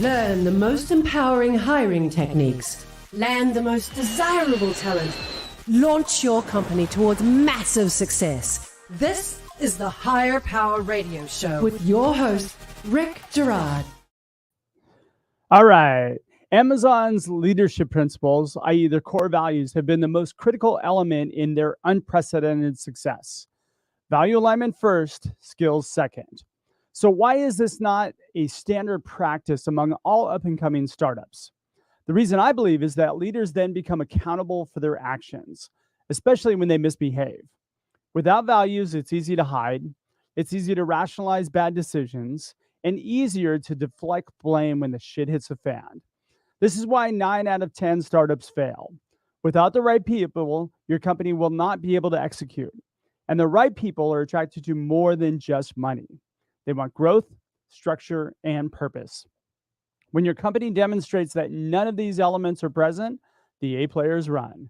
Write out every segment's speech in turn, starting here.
Learn the most empowering hiring techniques. Land the most desirable talent. Launch your company towards massive success. This is the Higher Power Radio Show with your host, Rick Gerard. All right. Amazon's leadership principles, i.e. their core values, have been the most critical element in their unprecedented success. Value alignment first, skills second. So why is this not a standard practice among all up-and-coming startups? The reason I believe is that leaders then become accountable for their actions, especially when they misbehave. Without values, it's easy to hide, it's easy to rationalize bad decisions, and easier to deflect blame when the shit hits the fan. This is why 9 out of 10 startups fail. Without the right people, your company will not be able to execute. And the right people are attracted to more than just money. They want growth, structure, and purpose. When your company demonstrates that none of these elements are present, the A players run.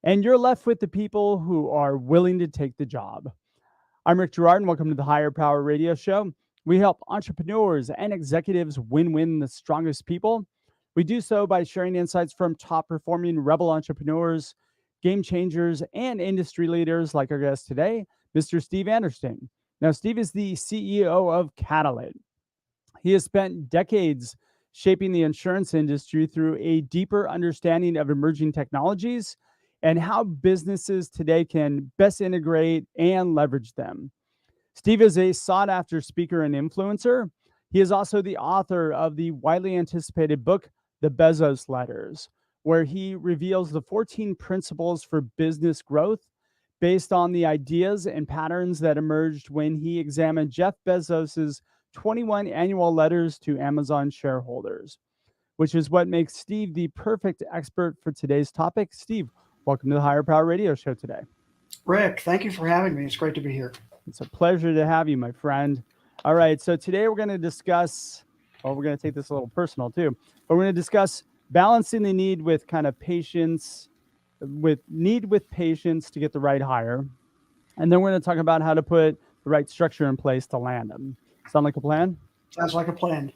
And you're left with the people who are willing to take the job. I'm Rick Gerard, and welcome to the Higher Power Radio Show. We help entrepreneurs and executives win the strongest people. We do so by sharing insights from top-performing rebel entrepreneurs, game changers, and industry leaders like our guest today, Mr. Steve Anderson. Now, Steve is the CEO of Catalyst. He has spent decades shaping the insurance industry through a deeper understanding of emerging technologies and how businesses today can best integrate and leverage them. Steve is a sought-after speaker and influencer. He is also the author of the widely anticipated book, The Bezos Letters, where he reveals the 14 principles for business growth based on the ideas and patterns that emerged when he examined Jeff Bezos's 21 annual letters to Amazon shareholders, which is what makes Steve the perfect expert for today's topic. Steve, welcome to the Higher Power Radio Show today. Rick, thank you for having me. It's great to be here. It's a pleasure to have you, my friend. All right, so today we're going to discuss, we're going to take this a little personal too, but we're going to discuss balancing the need with kind of patience, with patience to get the right hire. And then we're going to talk about how to put the right structure in place to land them. Sound like a plan? Sounds like a plan.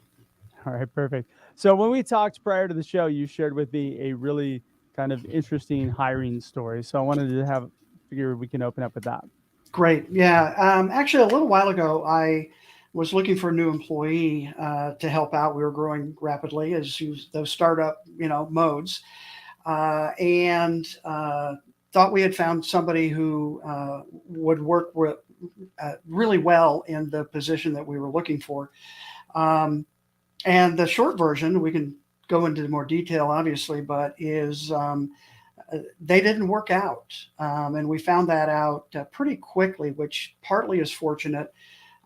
All right, perfect. So when we talked prior to the show, you shared with me a really kind of interesting hiring story. So I wanted to figure we can open up with that. Great. Yeah. Actually, a little while ago, I was looking for a new employee to help out. We were growing rapidly as those startup, modes, and thought we had found somebody who would work really well in the position that we were looking for. And the short version, we can go into more detail, obviously, but is they didn't work out. And we found that out pretty quickly, which partly is fortunate.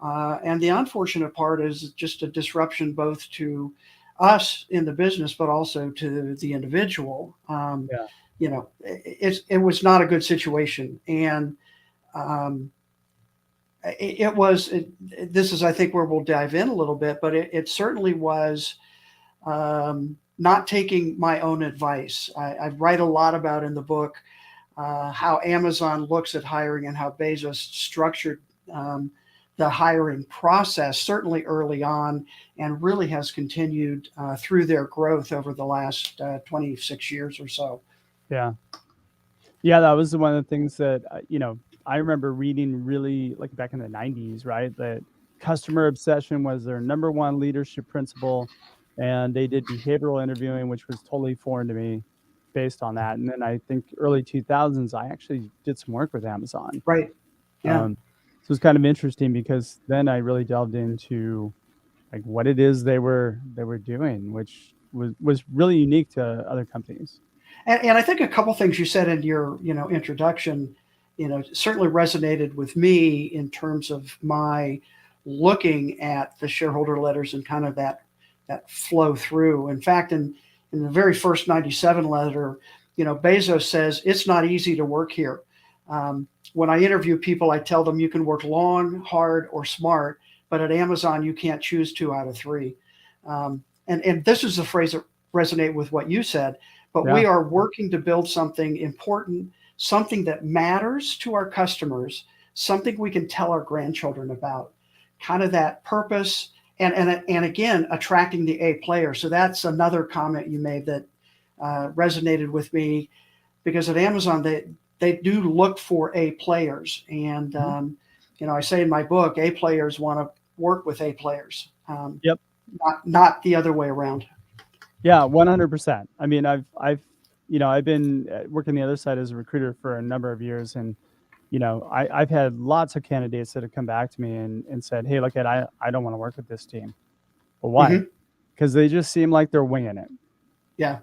And the unfortunate part is just a disruption both to us in the business, but also to the individual. It was not a good situation. And this is, I think, where we'll dive in a little bit, but it certainly was not taking my own advice. I write a lot about in the book how Amazon looks at hiring and how Bezos structured the hiring process, certainly early on, and really has continued through their growth over the last 26 years or so. Yeah. Yeah, that was one of the things that, I remember reading really like back in the 90s, right? That customer obsession was their number one leadership principle. And they did behavioral interviewing, which was totally foreign to me based on that. And then I think early 2000s, I actually did some work with Amazon. Right. Yeah. So it was kind of interesting because then I really delved into like what it is they were doing, which was really unique to other companies. And I think a couple things you said in your, introduction, certainly resonated with me in terms of my looking at the shareholder letters and kind of that flow through. In fact, in the very first 97 letter, Bezos says, it's not easy to work here. When I interview people, I tell them you can work long, hard, or smart, but at Amazon, you can't choose 2 out of 3. And this is the phrase that resonate with what you said, but we are working to build something important, something that matters to our customers, something we can tell our grandchildren about, kind of that purpose and again, attracting the A player. So that's another comment you made that resonated with me, because at Amazon they do look for A players, and I say in my book, A players want to work with A players, Yep. not the other way around. Yeah, 100%. I mean, I've been working the other side as a recruiter for a number of years, and I've had lots of candidates that have come back to me and said, "Hey, look, I don't want to work with this team." Well, why? Because they just seem like they're winging it. Yeah.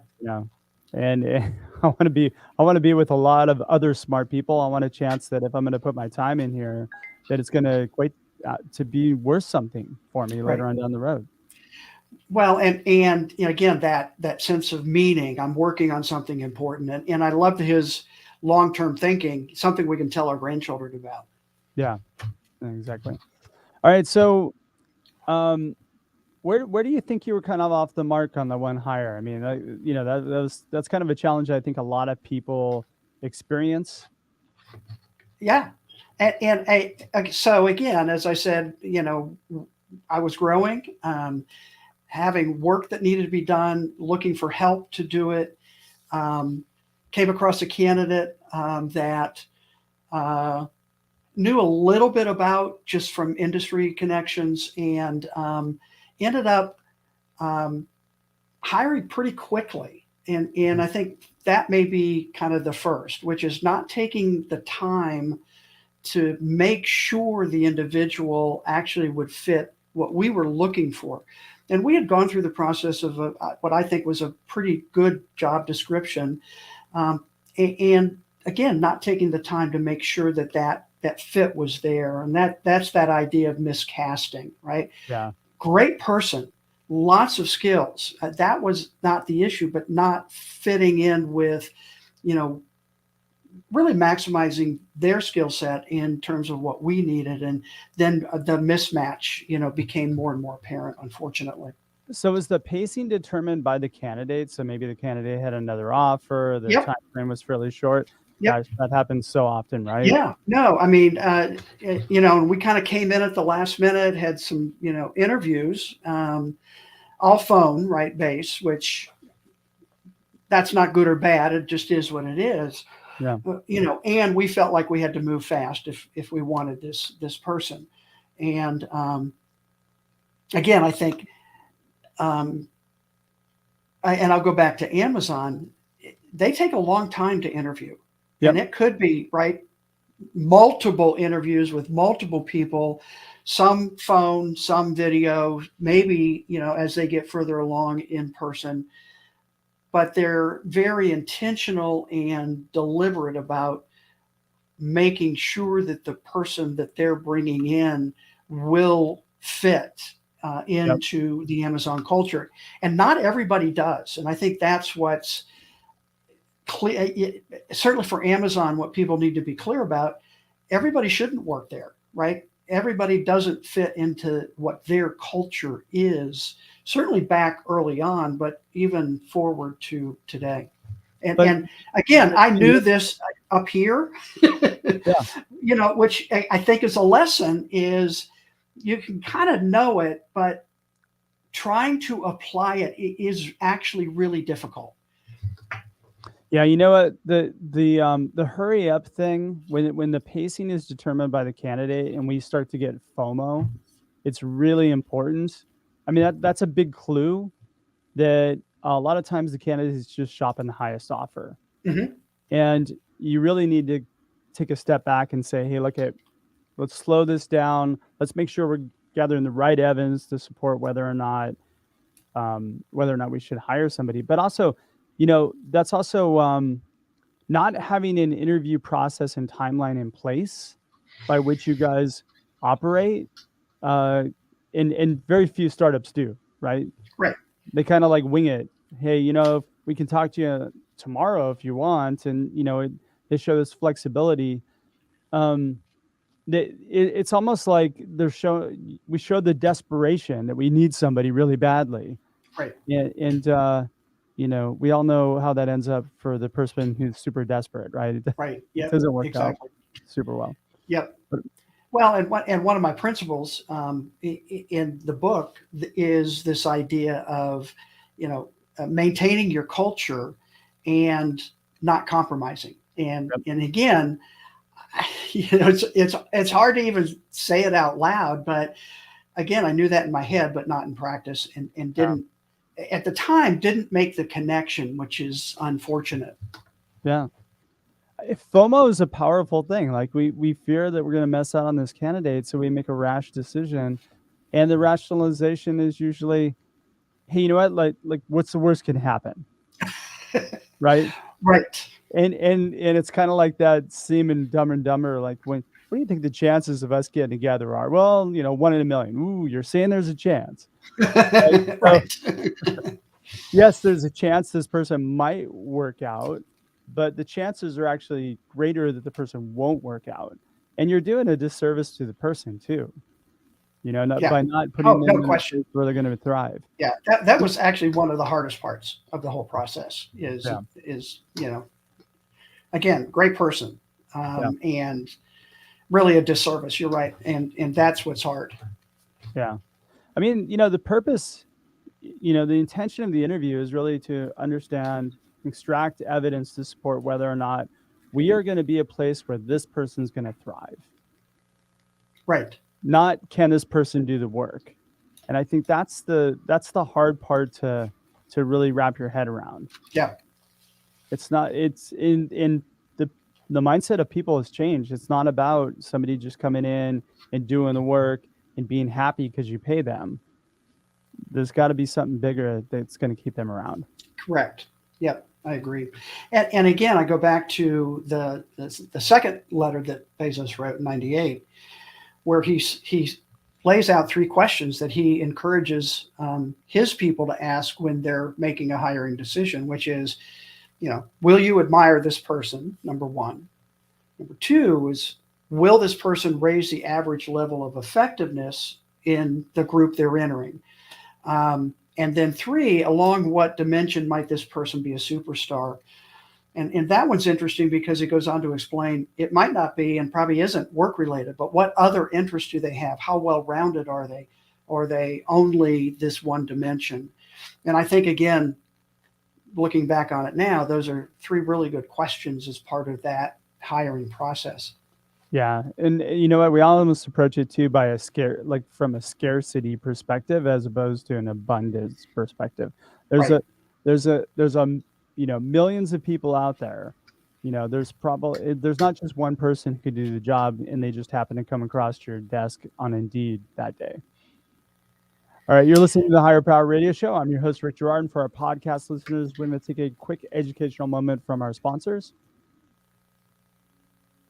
And I want to be with a lot of other smart people. I want a chance that if I'm going to put my time in here, that it's going to equate to be worth something for me later on down the road. Well, and again, that sense of meaning. I'm working on something important, and I loved his long-term thinking, something we can tell our grandchildren about. Yeah, exactly. All right, so where do you think you were kind of off the mark on the one hire? I mean, that's kind of a challenge I think a lot of people experience. Yeah, and so again, as I said, I was growing, having work that needed to be done, looking for help to do it. Came across a candidate that knew a little bit about, just from industry connections, and ended up hiring pretty quickly. And I think that may be kind of the first, which is not taking the time to make sure the individual actually would fit what we were looking for. And we had gone through the process of what I think was a pretty good job description. And again, not taking the time to make sure that fit was there. And that's that idea of miscasting, right? Yeah. Great person, lots of skills. That was not the issue, but not fitting in with, really maximizing their skill set in terms of what we needed. And then the mismatch, became more and more apparent, unfortunately. So is the pacing determined by the candidate? So maybe the candidate had another offer, the time frame was fairly short. Yep. Gosh, that happens so often, right? Yeah, no, I mean, we kind of came in at the last minute, had some, interviews, all phone, right, base, which that's not good or bad. It just is what it is. Yeah. And we felt like we had to move fast if we wanted this person. And again, I think, and I'll go back to Amazon. They take a long time to interview. Yep. And it could be, right, multiple interviews with multiple people, some phone, some video, maybe, as they get further along in person. But they're very intentional and deliberate about making sure that the person that they're bringing in will fit into the Amazon culture. And not everybody does. And I think that's what's clear. Certainly for Amazon, what people need to be clear about, everybody shouldn't work there, right? Everybody doesn't fit into what their culture is, certainly back early on, but even forward to today. And again, I knew this up here, which I think is a lesson, is you can kind of know it, but trying to apply it is actually really difficult. Yeah, you know what, the hurry up thing, when the pacing is determined by the candidate and we start to get FOMO, it's really important. I mean, that's a big clue that a lot of times the candidate is just shopping the highest offer. Mm-hmm. And you really need to take a step back and say, hey, let's slow this down. Let's make sure we're gathering the right evidence to support whether or not we should hire somebody. But also, that's also not having an interview process and timeline in place by which you guys operate. And very few startups do, right? Right. They kind of like wing it. Hey, we can talk to you tomorrow if you want. And, they show this flexibility. It's almost like we show the desperation that we need somebody really badly. Right. And we all know how that ends up for the person who's super desperate, right? Right. It doesn't work out super well. Yep. Well, and one of my principles in the book is this idea of, maintaining your culture and not compromising. Yep. And again, it's hard to even say it out loud, but again, I knew that in my head, but not in practice, and Yeah. didn't at the time didn't make the connection, which is unfortunate. Yeah. FOMO is a powerful thing. Like we fear that we're going to mess out on this candidate, so we make a rash decision, and the rationalization is usually, hey, you know what? Like what's the worst can happen, right? Right. And it's kind of like that scene in Dumb and Dumber. Like, what do you think the chances of us getting together are? Well, 1 in a million. Ooh, you're saying there's a chance, right? So Right. yes, there's a chance this person might work out, but the chances are actually greater that the person won't work out. And you're doing a disservice to the person too, Yeah. by not putting Oh, them no in a question. place where they're going to thrive. Yeah, that was actually one of the hardest parts of the whole process. Is Yeah. is again, great person, Yeah. and really a disservice. You're right, and that's what's hard. Yeah. I mean, the purpose, the intention of the interview is really to understand, extract evidence to support whether or not we are going to be a place where this person's going to thrive. Right. Not can this person do the work. And I think that's the hard part to really wrap your head around. Yeah. It's not, it's in the mindset of people has changed. It's not about somebody just coming in and doing the work and being happy because you pay them. There's got to be something bigger that's going to keep them around. Correct. Yep, I agree. And again, I go back to the second letter that Bezos wrote in '98, where he lays out three questions that he encourages his people to ask when they're making a hiring decision, which is, will you admire this person? Number one. Number two is, will this person raise the average level of effectiveness in the group they're entering? And then three, along what dimension might this person be a superstar? And that one's interesting because it goes on to explain it might not be and probably isn't work related, but what other interests do they have? How well rounded are they? Or are they only this one dimension? And I think, again, looking back on it now, those are three really good questions as part of that hiring process. Yeah. And you know what? We almost approach it too by from a scarcity perspective as opposed to an abundance perspective. There's Right. there's millions of people out there. There's not just one person who could do the job and they just happen to come across your desk on Indeed that day. All right, you're listening to the Higher Power Radio Show. I'm your host, Rick Gerard. And for our podcast listeners, we're going to take a quick educational moment from our sponsors.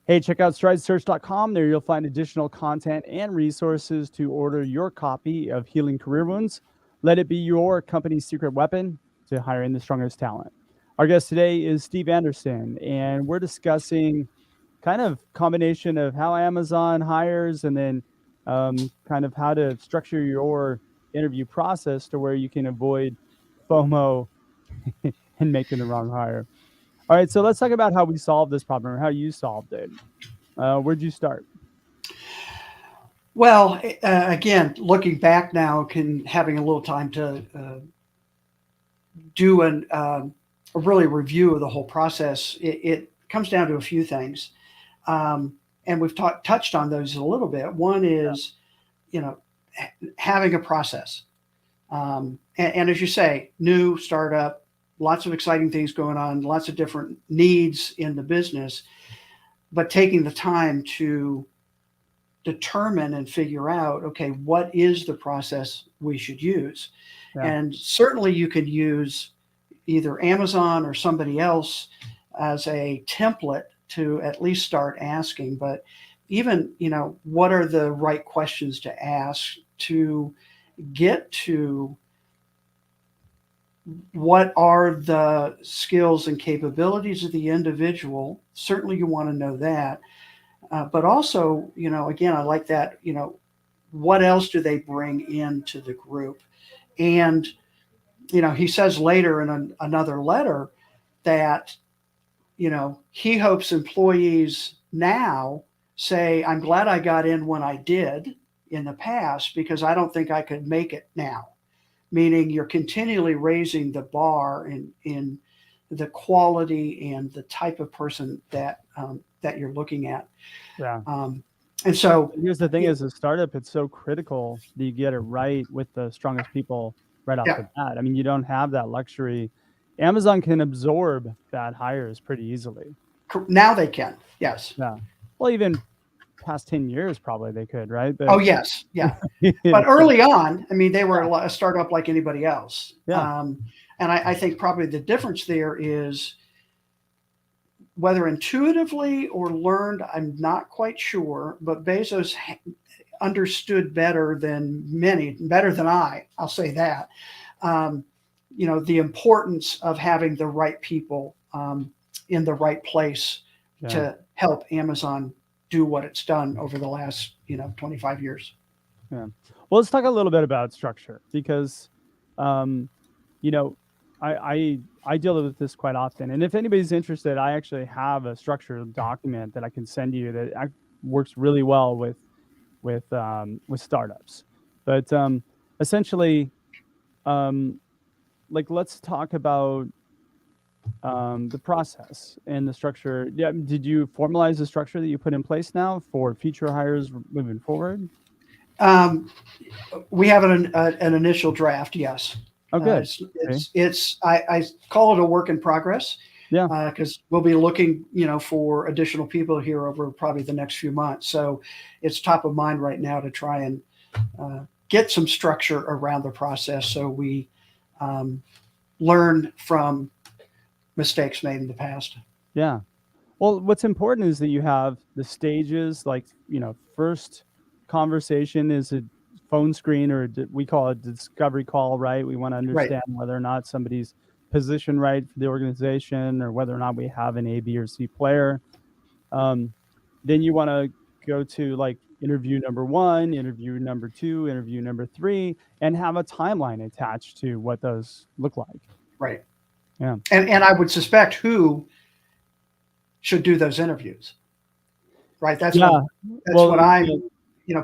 Hey, check out stridesearch.com. There you'll find additional content and resources to order your copy of Healing Career Wounds. Let it be your company's secret weapon to hiring the strongest talent. Our guest today is Steve Anderson, and we're discussing kind of combination of how Amazon hires and then kind of how to structure your interview process to where you can avoid FOMO and making the wrong hire. All right, so let's talk about how we solved this problem or how you solved it. Where'd you start? Well, again, looking back now, having a little time to do a really review of the whole process, it comes down to a few things. And we've touched on those a little bit. One is, having a process. And as you say, new startup, lots of exciting things going on, lots of different needs in the business, but taking the time to determine and figure out, okay, what is the process we should use? Yeah. And certainly you could use either Amazon or somebody else as a template to at least start asking, but even, what are the right questions to ask to get to what are the skills and capabilities of the individual? Certainly you want to know that. But also, again, I like that, what else do they bring into the group? And, he says later in another letter that, he hopes employees now say, I'm glad I got in when I did in the past because I don't think I could make it now. Meaning you're continually raising the bar in the quality and the type of person that that you're looking at. Yeah. And so Here's the thing: as a startup, it's so critical that you get it right with the strongest people right off yeah, the bat. I mean, you don't have that luxury. Amazon can absorb bad hires pretty easily. now they can. Yes. Yeah. Well, even past 10 years, probably they could, right? Oh But yes. Yeah. But early on, I mean, they were a startup like anybody else. yeah, And I think probably the difference there is whether intuitively or learned, I'm not quite sure, but Bezos understood better than many, better than I'll say that, um, the importance of having the right people in the right place yeah. to help Amazon do what it's done over the last, 25 years. Yeah. Well, let's talk a little bit about structure because, you know, I deal with this quite often, and if anybody's interested, I actually have a structured document that I can send you that works really well with startups. But essentially, like let's talk about the process and the structure. Yeah, did you formalize the structure that you put in place now for future hires moving forward? Um, we have an initial draft, yes. Oh, good. Okay. I call it a work in progress. Yeah. Because we'll be looking, for additional people here over probably the next few months. So it's top of mind right now to try and get some structure around the process so we learn from mistakes made in the past. Yeah. Well, what's important is that you have the stages, like, first conversation is a phone screen, or we call it discovery call, right? We want to understand whether or not somebody's positioned right for the organization or whether or not we have an A, B, or C player. Then you want to go to like interview number 1, interview number 2, interview number 3, and have a timeline attached to what those look like. Right. Yeah. And I would suspect who should do those interviews. Right. That's what I'm,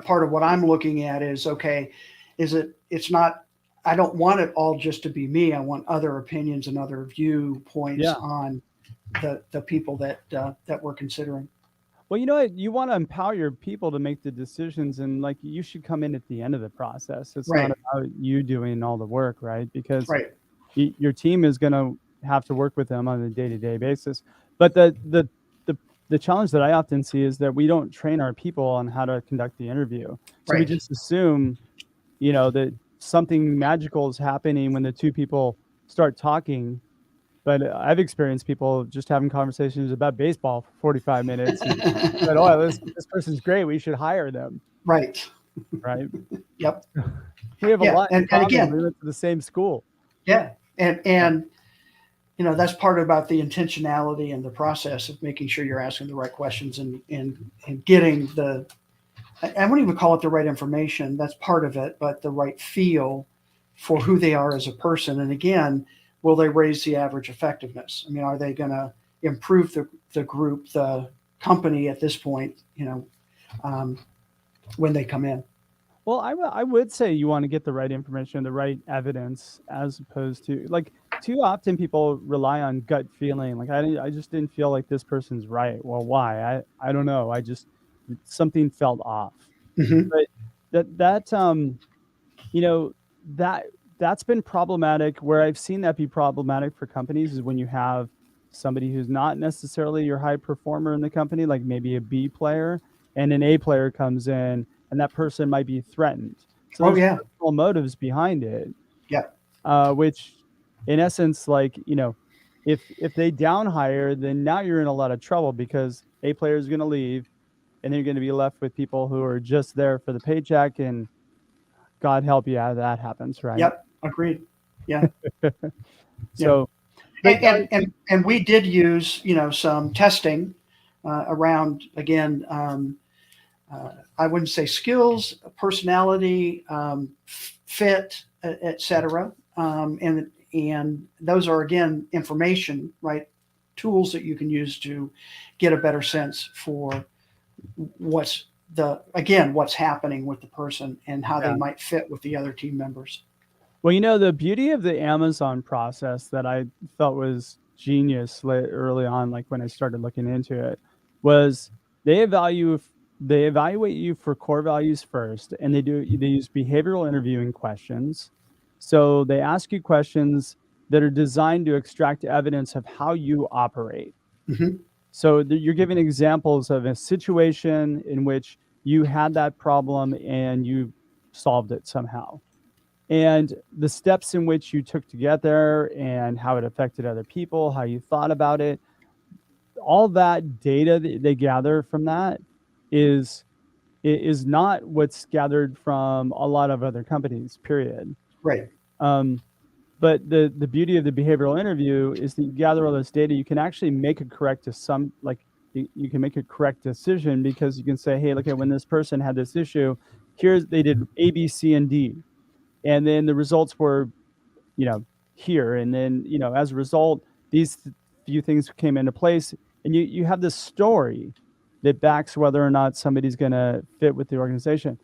part of what I'm looking at is, okay, it's not, I don't want it all just to be me. I want other opinions and other viewpoints on the people that we're considering. Well, you know what? You want to empower your people to make the decisions, and like you should come in at the end of the process. It's not about you doing all the work, right? Because your team is going to have to work with them on a day-to-day basis. But the challenge that I often see is that we don't train our people on how to conduct the interview. So we just assume, that something magical is happening when the two people start talking. But I've experienced people just having conversations about baseball for 45 minutes. And said, oh, this person's great. We should hire them. Right. Right. Yep. We have a lot in common. And again, we went to the same school. Yeah. And that's part about the intentionality and the process of making sure you're asking the right questions and getting I wouldn't even call it the right information. That's part of it, but the right feel for who they are as a person. And again, will they raise the average effectiveness? I mean, are they going to improve the group, the company at this point, when they come in? Well, I would say you want to get the right information, the right evidence, as opposed to like too often people rely on gut feeling. Like I just didn't feel like this person's right. Well, why? I don't know. Something felt off. Mm-hmm. But that's been problematic. Where I've seen that be problematic for companies is when you have somebody who's not necessarily your high performer in the company, like maybe a B player, and an A player comes in, and that person might be threatened. So there's personal motives behind it. Yeah. Which, in essence, like if they down hire, then now you're in a lot of trouble because A player is going to leave, and then you're going to be left with people who are just there for the paycheck, and God help you how that happens, right? Yep. Agreed. Yeah. So, and we did use, some testing around, again, I wouldn't say skills, personality, fit, et cetera. And those are, again, information, right? Tools that you can use to get a better sense for what's what's happening with the person and how they might fit with the other team members. Well, you know, the beauty of the Amazon process that I felt was genius early on, like when I started looking into it, was they evaluate you for core values first, and they use behavioral interviewing questions. So they ask you questions that are designed to extract evidence of how you operate. Hmm. So you're giving examples of a situation in which you had that problem and you solved it somehow, and the steps in which you took to get there and how it affected other people, how you thought about it. All that data that they gather from that is not what's gathered from a lot of other companies, period. Right. Um, but the beauty of the behavioral interview is that you gather all this data, you can actually make a correct you can make a correct decision, because you can say, hey, look at when this person had this issue, they did A, B, C, and D. And then the results were, you know, here. And then, you know, as a result, these few things came into place, and you have this story that backs whether or not somebody's going to fit with the organization.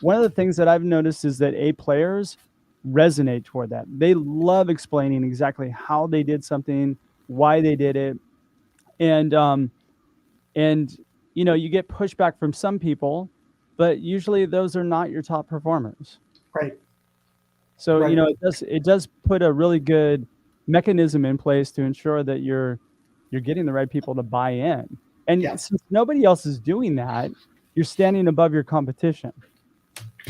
One of the things that I've noticed is that A players resonate toward that. They love explaining exactly how they did something, why they did it. And you know, you get pushback from some people, but usually those are not your top performers. Right. So, you Right. know, it does put a really good mechanism in place to ensure that you're getting the right people to buy in. And Yeah. since nobody else is doing that, you're standing above your competition.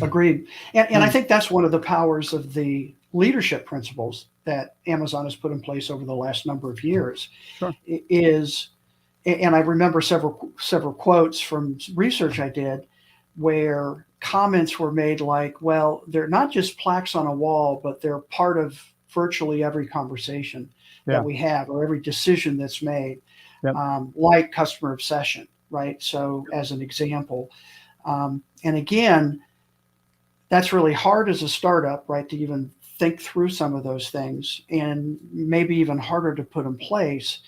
Agreed. And I think that's one of the powers of the leadership principles that Amazon has put in place over the last number of years. Sure. Is, and I remember several quotes from research I did where comments were made like, well, they're not just plaques on a wall, but they're part of virtually every conversation Yeah. that we have, or every decision that's made. Yep. Like customer obsession, right? So as an example, and again, that's really hard as a startup, right? To even think through some of those things, and maybe even harder to put in place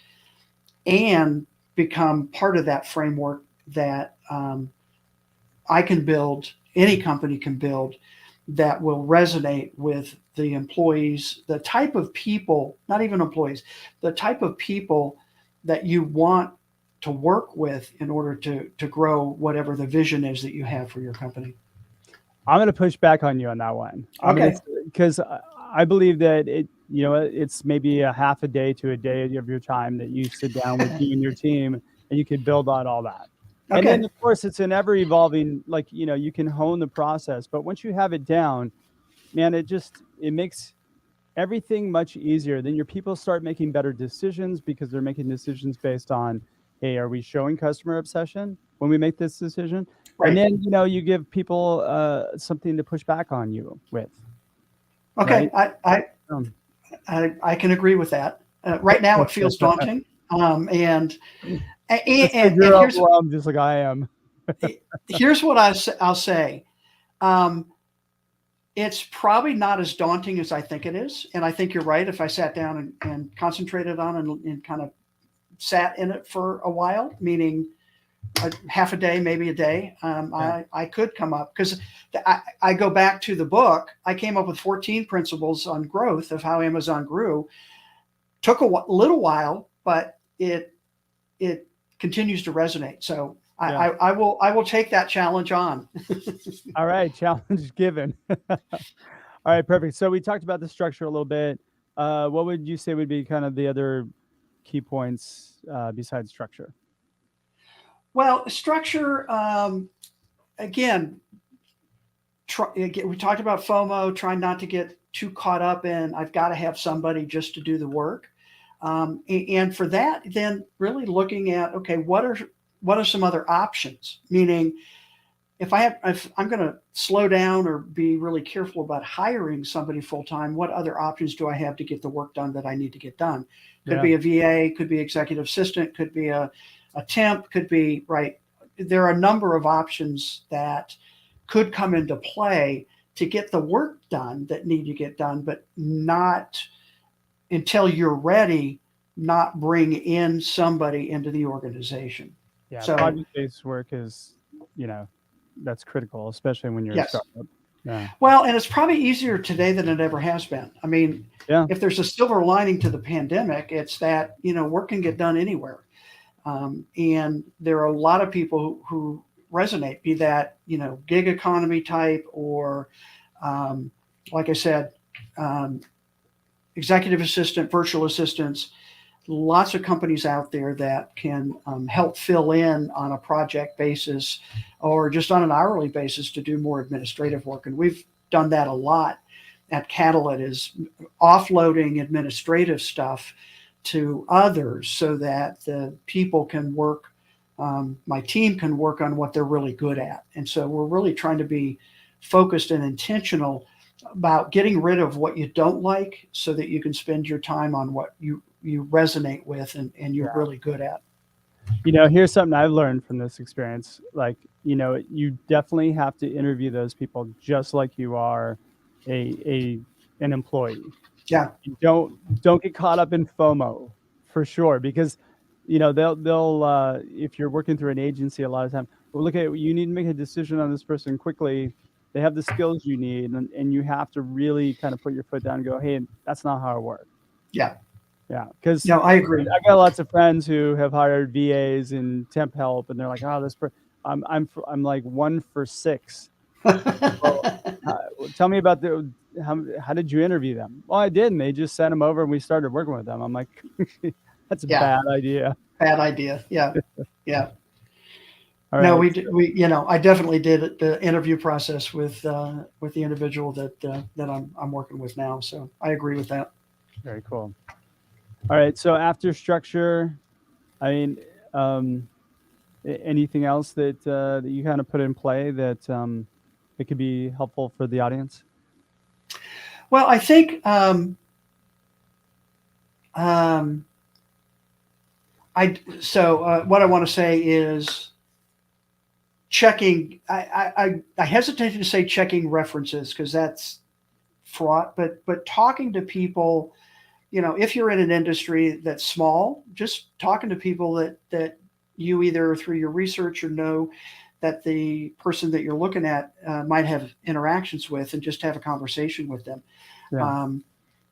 and become part of that framework that I can build, any company can build, that will resonate with the employees, the type of people, not even employees, the type of people that you want to work with in order to grow whatever the vision is that you have for your company. I'm going to push back on you on that one. Okay. Because I believe that it's maybe a half a day to a day of your time that you sit down with you and your team, and you can build on all that. Okay. And then, of course, it's an ever evolving, like, you know, you can hone the process, but once you have it down, man, it makes everything much easier. Then your people start making better decisions, because they're making decisions based on, hey, are we showing customer obsession when we make this decision? Right. And then, you know, you give people something to push back on you with. Okay. Right? I can agree with that. Right now it feels daunting. And you're overwhelmed just like I am. Here's what I'll say. It's probably not as daunting as I think it is. And I think you're right. If I sat down and concentrated on and kind of sat in it for a while, meaning half a day, maybe a day, I could come up, because I go back to the book. I came up with 14 principles on growth of how Amazon grew. Took a little while, but it continues to resonate. So I will take that challenge on. All right, challenge given. All right, perfect. So we talked about the structure a little bit. What would you say would be kind of the other key points besides structure? Well, structure, again, we talked about FOMO, trying not to get too caught up in, I've got to have somebody just to do the work. And for that, then really looking at, okay, what are some other options? Meaning, if I'm going to slow down or be really careful about hiring somebody full-time, what other options do I have to get the work done that I need to get done? Could be a VA, could be executive assistant, could be a temp, could be, right. There are a number of options that could come into play to get the work done that need to get done, but not until you're ready, not bring in somebody into the organization. Yeah, So project-based work is, that's critical, especially when you're a yes. startup. Yeah. Well, and it's probably easier today than it ever has been. I mean, Yeah. if there's a silver lining to the pandemic, it's that, work can get done anywhere. And there are a lot of people who resonate, be that, gig economy type or, like I said, um, executive assistant, virtual assistants, lots of companies out there that can help fill in on a project basis or just on an hourly basis to do more administrative work. And we've done that a lot at Catalyst, is offloading administrative stuff to others so that the people can work, my team can work on what they're really good at. And so we're really trying to be focused and intentional about getting rid of what you don't like so that you can spend your time on what you resonate with and you're really good at. Here's something I've learned from this experience. Like, you definitely have to interview those people just like you are an employee. Yeah. You don't get caught up in FOMO for sure, because they'll if you're working through an agency, a lot of time, well, look at, you need to make a decision on this person quickly. They have the skills you need, and you have to really kind of put your foot down and go, hey, that's not how it works. Yeah. Yeah, because No, I agree. I got lots of friends who have hired VAs and temp help, and they're like, "Oh, I'm like 1 for 6." Well, tell me about how did you interview them? Well, I did, and they just sent them over, and we started working with them. I'm like, that's a bad idea. Bad idea. Yeah, yeah. All No, right. I definitely did the interview process with the individual that I'm working with now. So I agree with that. Very cool. All right. So after structure, I mean, anything else that you kind of put in play that it could be helpful for the audience? Well, I think what I want to say is checking. I hesitated to say checking references because that's fraught, but talking to people, if you're in an industry that's small, just talking to people that you either through your research or know that the person that you're looking at might have interactions with, and just have a conversation with them. Yeah.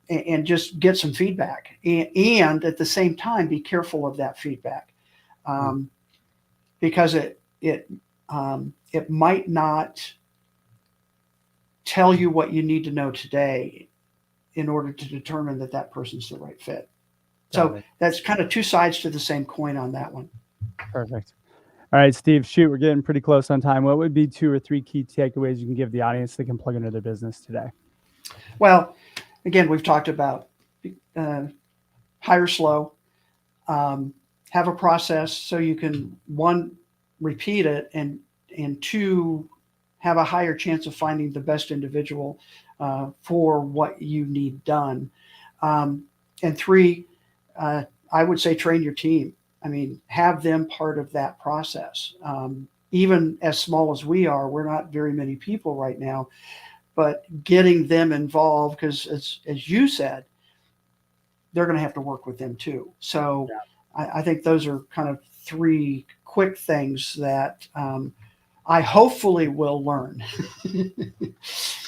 And just get some feedback, and at the same time be careful of that feedback, because it might not tell you what you need to know today in order to determine that person's the right fit. So that's kind of two sides to the same coin on that one. Perfect. All right, Steve, shoot, we're getting pretty close on time. What would be 2 or 3 key takeaways you can give the audience that can plug into their business today? Well, again, we've talked about hire slow, have a process so you can, 1, repeat it, and 2, have a higher chance of finding the best individual for what you need done. And 3, I would say train your team. I mean, have them part of that process. Even as small as we are, we're not very many people right now, but getting them involved, because as you said, they're going to have to work with them too. So I think those are kind of 3 quick things that I hopefully will learn.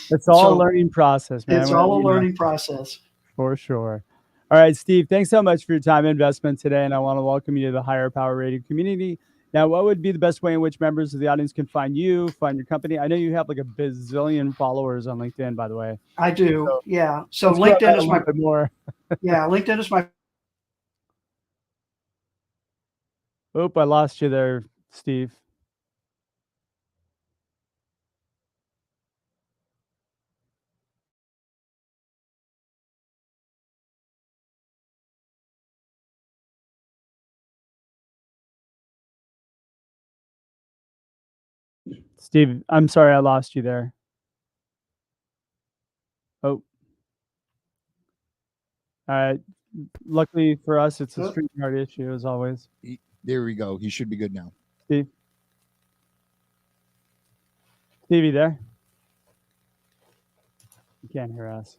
It's all a learning process, man. It's all a learning process. For sure. All right, Steve, thanks so much for your time and investment today, and I want to welcome you to the Hire Power Radio community. Now, what would be the best way in which members of the audience can find you, find your company? I know you have like a bazillion followers on LinkedIn, by the way. I do, yeah. So LinkedIn is my more. Yeah, LinkedIn is my. Oop, I lost you there, Steve. Steve, I'm sorry I lost you there. Oh. Luckily for us, it's a StreamYard issue as always. There we go. He should be good now. Steve? Stevie there? You can't hear us.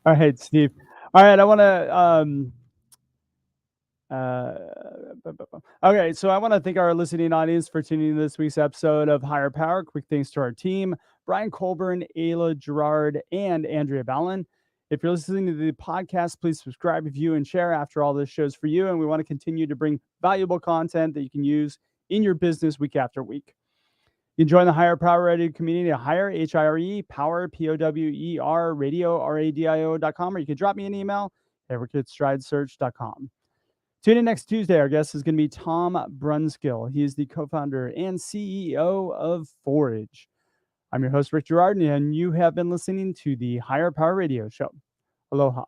All right, Steve. All right, I want to Okay, so I want to thank our listening audience for tuning in to this week's episode of Higher Power. Quick thanks to our team, Brian Colburn, Ayla Gerard, and Andrea Ballin. If you're listening to the podcast, please subscribe, review, and share. After all, this show's for you, and we want to continue to bring valuable content that you can use in your business week after week. You can join the Higher Power Radio community at Hire, H-I-R-E, Power, P-O-W-E-R, radio, R-A-D-I-O.com, or you can drop me an email at ricketstridesearch.com. Tune in next Tuesday. Our guest is going to be Tom Brunskill. He is the co-founder and CEO of Forage. I'm your host, Rick Gerard, and you have been listening to the Higher Power Radio Show. Aloha.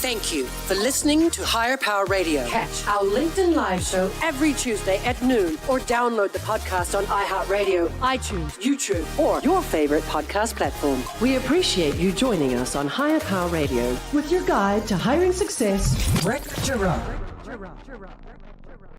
Thank you for listening to Higher Power Radio. Catch our LinkedIn Live show every Tuesday at noon, or download the podcast on iHeartRadio, iTunes, YouTube, or your favorite podcast platform. We appreciate you joining us on Higher Power Radio with your guide to hiring success, Rick Gerard.